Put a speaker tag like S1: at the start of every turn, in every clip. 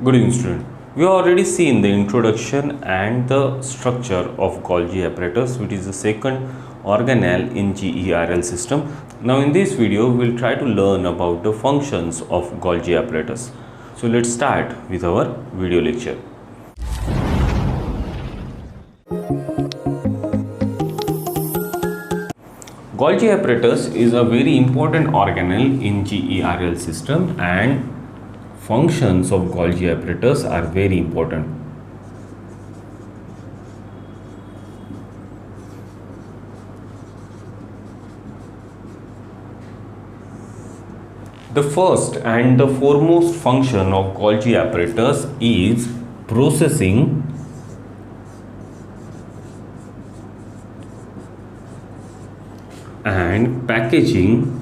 S1: Good evening, student. We have already seen the introduction and the structure of Golgi apparatus, which is the second organelle in GERL system. Now in this video, we will try to learn about the functions of Golgi apparatus. So let's start with our video lecture. Golgi apparatus is a very important organelle in GERL system, and functions of Golgi apparatus are very important. The first and the foremost function of Golgi apparatus is processing and packaging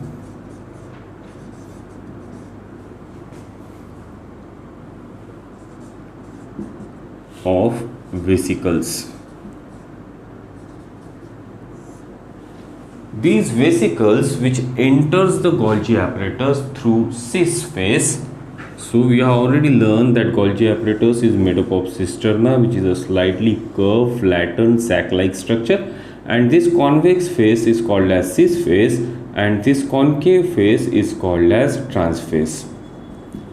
S1: of vesicles. These vesicles which enters the Golgi apparatus through cis phase. So we have already learned that Golgi apparatus is made up of cisterna, which is a slightly curved, flattened sac-like structure, and this convex face is called as cis phase, and this concave face is called as trans phase.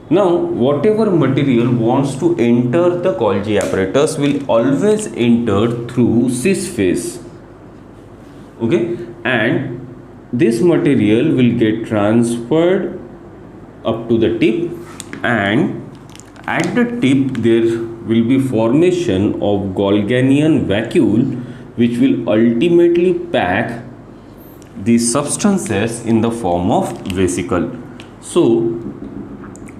S1: Now, whatever material wants to enter the Golgi apparatus will always enter through cis phase. Okay, and this material will get transferred up to the tip, and at the tip there will be formation of Golganian vacuole, which will ultimately pack these substances in the form of vesicle. So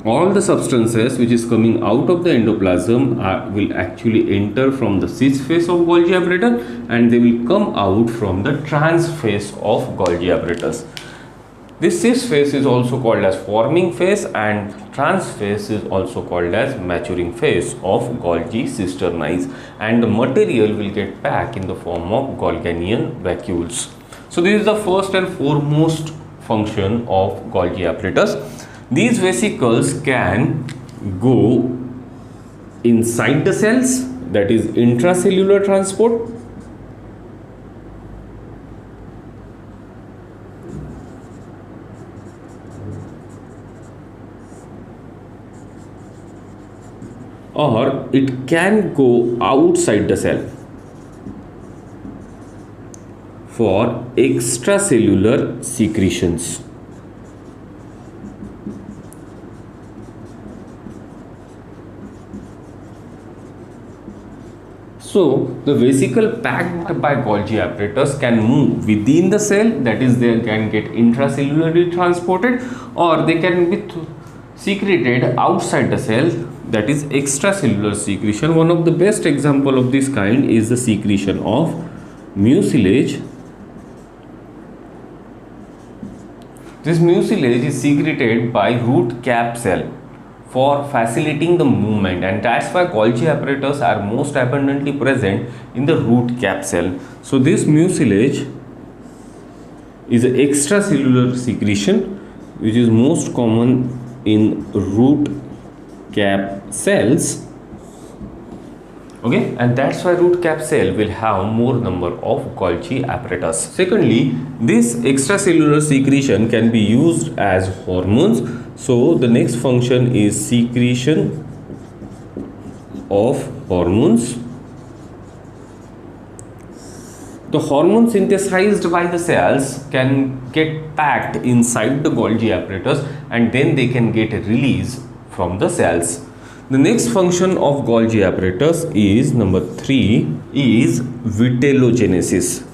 S1: all the substances which is coming out of the endoplasm will actually enter from the cis phase of Golgi apparatus, and they will come out from the trans phase of Golgi apparatus. This cis phase is also called as forming phase, and trans phase is also called as maturing phase of Golgi cisternites, and the material will get packed in the form of Golganian vacuoles. So this is the first and foremost function of Golgi apparatus. These vesicles can go inside the cells, that is intracellular transport, or it can go outside the cell for extracellular secretions. So the vesicle packed by Golgi apparatus can move within the cell, that is they can get intracellularly transported, or they can be secreted outside the cell, that is extracellular secretion. One of the best example of this kind is the secretion of mucilage. This mucilage is secreted by root cap cell for facilitating the movement, and that's why Golgi apparatus are most abundantly present in the root cap cell. So this mucilage is an extracellular secretion which is most common in root cap cells. Okay, and that's why root cap cell will have more number of Golgi apparatus. Secondly, this extracellular secretion can be used as hormones. So the next function is secretion of hormones. The hormones synthesized by the cells can get packed inside the Golgi apparatus, and then they can get released from the cells. The next function of Golgi apparatus is number 3 is vitellogenesis.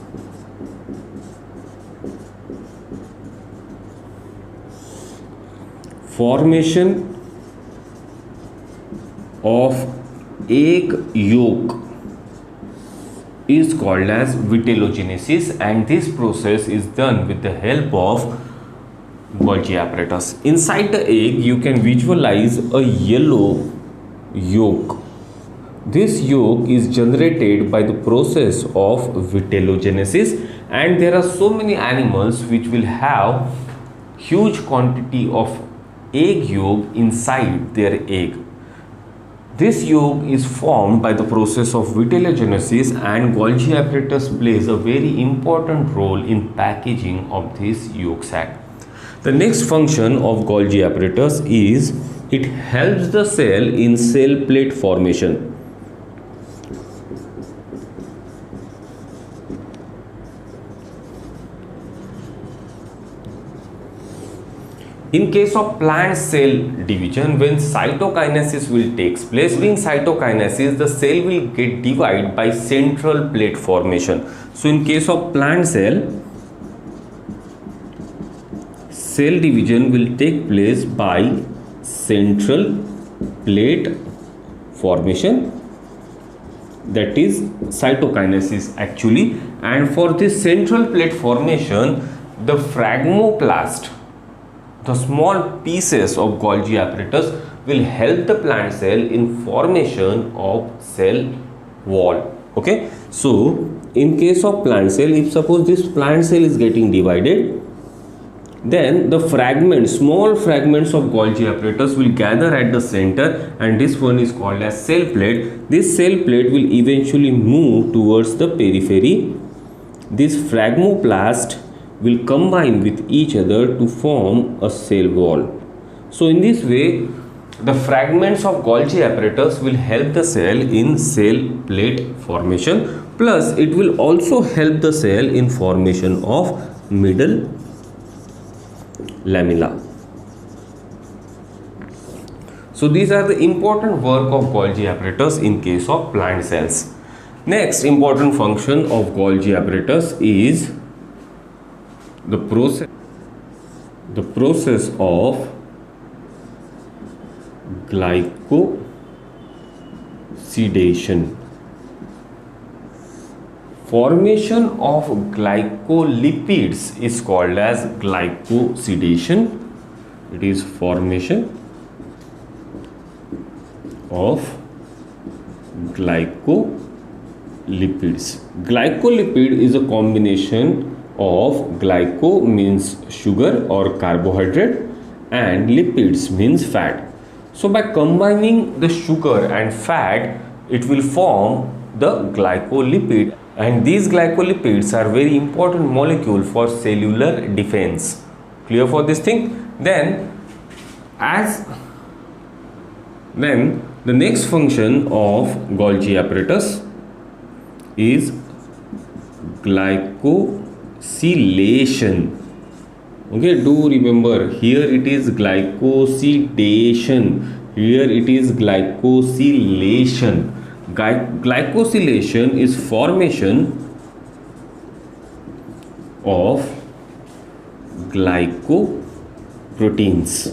S1: Formation of egg yolk is called as vitellogenesis, and this process is done with the help of Golgi apparatus. Inside the egg you can visualize a yellow yolk. This yolk is generated by the process of vitellogenesis, and there are so many animals which will have huge quantity of egg yolk inside their egg. This yolk is formed by the process of vitellogenesis, and Golgi apparatus plays a very important role in packaging of this yolk sac. The next function of Golgi apparatus is it helps the cell in cell plate formation. In case of plant cell division, when cytokinesis will takes place, during cytokinesis the cell will get divided by central plate formation. So in case of plant cell division will take place by central plate formation, that is cytokinesis actually. And for this central plate formation, the phragmoplast, the small pieces of Golgi apparatus, will help the plant cell in formation of cell wall. Okay, so in case of plant cell, if suppose this plant cell is getting divided, then the fragments, small fragments of Golgi apparatus will gather at the center, and this one is called as cell plate. This cell plate will eventually move towards the periphery. This phragmoplast will combine with each other to form a cell wall. So in this way, the fragments of Golgi apparatus will help the cell in cell plate formation, plus it will also help the cell in formation of middle lamella. So these are the important work of Golgi apparatus in case of plant cells. Next important function of Golgi apparatus is the process of glycosidation. Formation of glycolipids is called as glycosidation. It is formation of glycolipids. Glycolipid is a combination of glyco means sugar or carbohydrate and lipids means fat. So by combining the sugar and fat, it will form the glycolipid, and these glycolipids are very important molecule for cellular defense. Clear for this thing? Then the next function of Golgi apparatus is glycosylation. Okay, do remember, here it is glycosidation, here it is glycosylation. Glycosylation is formation of glycoproteins.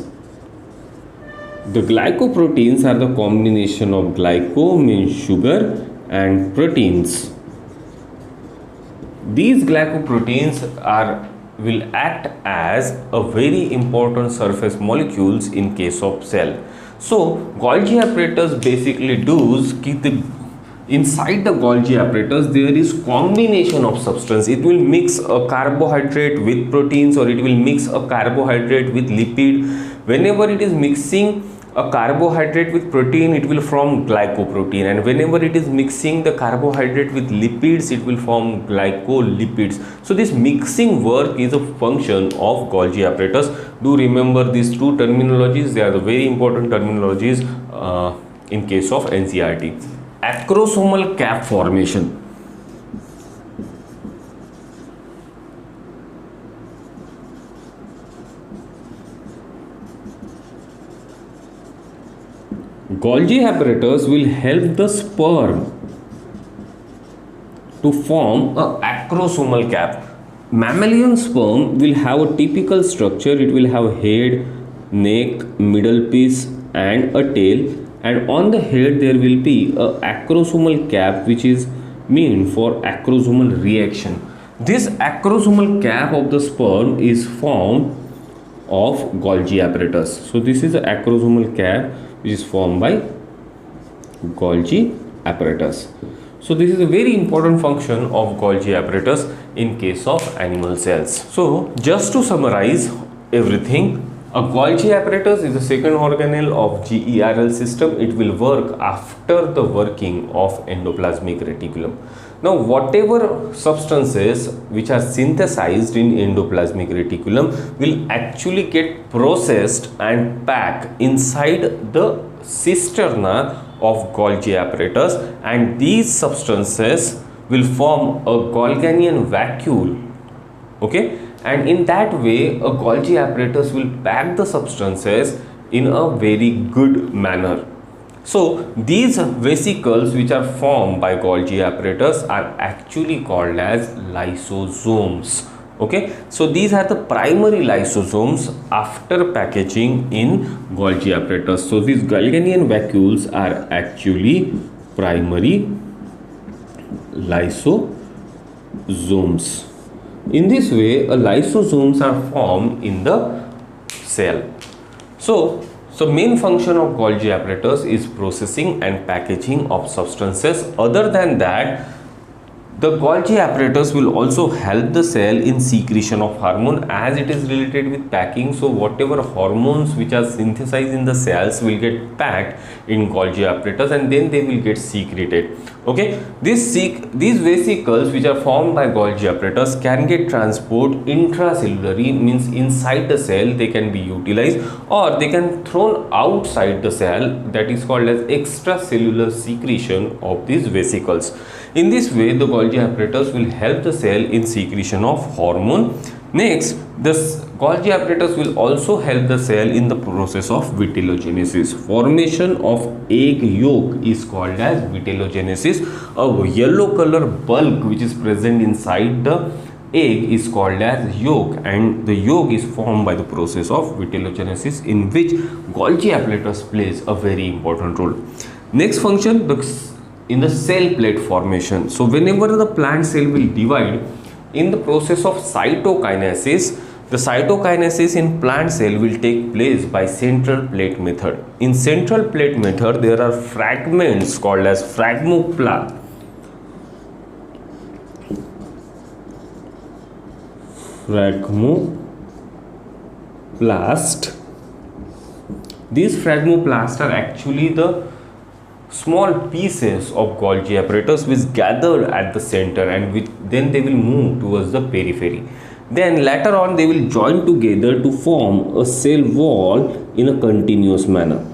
S1: The glycoproteins are the combination of glyco means sugar and proteins. These glycoproteins will act as a very important surface molecules in case of cell. So Golgi apparatus basically does inside the Golgi apparatus there is combination of substance. It will mix a carbohydrate with proteins, or it will mix a carbohydrate with lipid. Whenever it is mixing a carbohydrate with protein, it will form glycoprotein, and whenever it is mixing the carbohydrate with lipids, it will form glycolipids. So this mixing work is a function of Golgi apparatus. Do remember these two terminologies, they are the very important terminologies in case of NCERT. Acrosomal cap formation. Golgi apparatus will help the sperm to form a acrosomal cap. Mammalian sperm will have a typical structure. It will have head, neck, middle piece and a tail, and on the head there will be a acrosomal cap which is meant for acrosomal reaction. This acrosomal cap of the sperm is formed of Golgi apparatus. So this is the acrosomal cap which is formed by Golgi apparatus. So this is a very important function of Golgi apparatus in case of animal cells. So just to summarize everything, A Golgi apparatus is the second organelle of GERL system. It will work after the working of endoplasmic reticulum. Now, whatever substances which are synthesized in endoplasmic reticulum will actually get processed and packed inside the cisterna of Golgi apparatus, and these substances will form a Golganian vacuole. Okay, and in that way a Golgi apparatus will pack the substances in a very good manner. So these vesicles which are formed by Golgi apparatus are actually called as lysosomes. Okay, so these are the primary lysosomes after packaging in Golgi apparatus. So these Golganian vacuoles are actually primary lysosomes. In this way, lysosomes are formed in the cell. So main function of Golgi apparatus is processing and packaging of substances. Other than that, the Golgi apparatus will also help the cell in secretion of hormone, as it is related with packing. So whatever hormones which are synthesized in the cells will get packed in Golgi apparatus, and then they will get secreted. Okay, these vesicles which are formed by Golgi apparatus can get transport intracellularly, means inside the cell they can be utilized, or they can thrown outside the cell, that is called as extracellular secretion of these vesicles. In this way, the Golgi apparatus will help the cell in secretion of hormone. Next, this Golgi apparatus will also help the cell in the process of vitellogenesis. Formation of egg yolk is called as vitellogenesis. A yellow color bulk which is present inside the egg is called as yolk, and the yolk is formed by the process of vitellogenesis, in which Golgi apparatus plays a very important role. Next function, in the cell plate formation. So whenever the plant cell will divide, in the process of cytokinesis, the cytokinesis in plant cell will take place by central plate method. In central plate method, there are fragments called as fragmoplast. These fragmoplasts are actually the small pieces of Golgi apparatus which gathered at the center, and which then they will move towards the periphery. Then later on they will join together to form a cell wall in a continuous manner,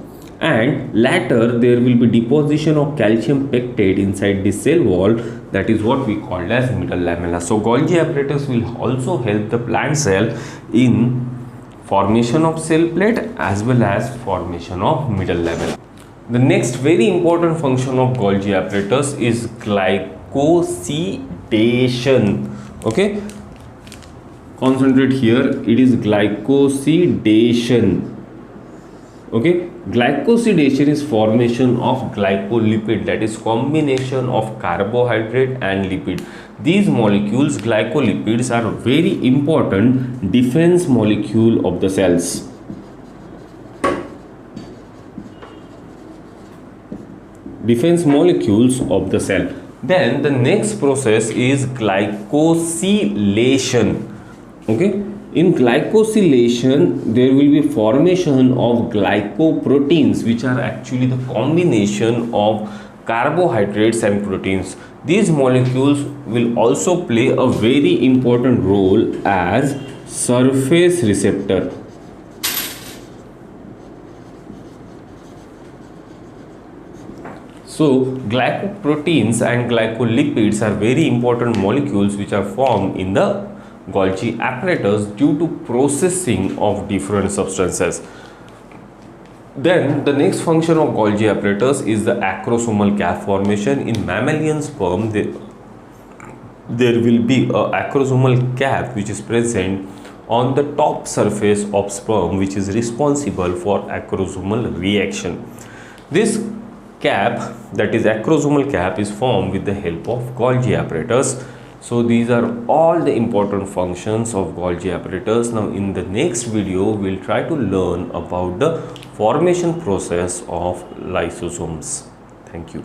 S1: and later there will be deposition of calcium pectate inside this cell wall, that is what we call as middle lamella. So Golgi apparatus will also help the plant cell in formation of cell plate as well as formation of middle lamella. The next very important function of Golgi apparatus is glycosidation. Okay, concentrate here, it is glycosidation. Okay, glycosidation is formation of glycolipid, that is combination of carbohydrate and lipid. These molecules, glycolipids, are very important defense molecule of the cells. Defense molecules of the cell. Then the next process is glycosylation. Okay, in glycosylation there will be formation of glycoproteins, which are actually the combination of carbohydrates and proteins. These molecules will also play a very important role as surface receptor. So glycoproteins and glycolipids are very important molecules which are formed in the Golgi apparatus due to processing of different substances. Then the next function of Golgi apparatus is the acrosomal cap formation. In mammalian sperm, there will be a acrosomal cap which is present on the top surface of sperm, which is responsible for acrosomal reaction. This cap, that is acrosomal cap, is formed with the help of Golgi apparatus. So these are all the important functions of Golgi apparatus. Now in the next video we'll try to learn about the formation process of lysosomes. Thank you.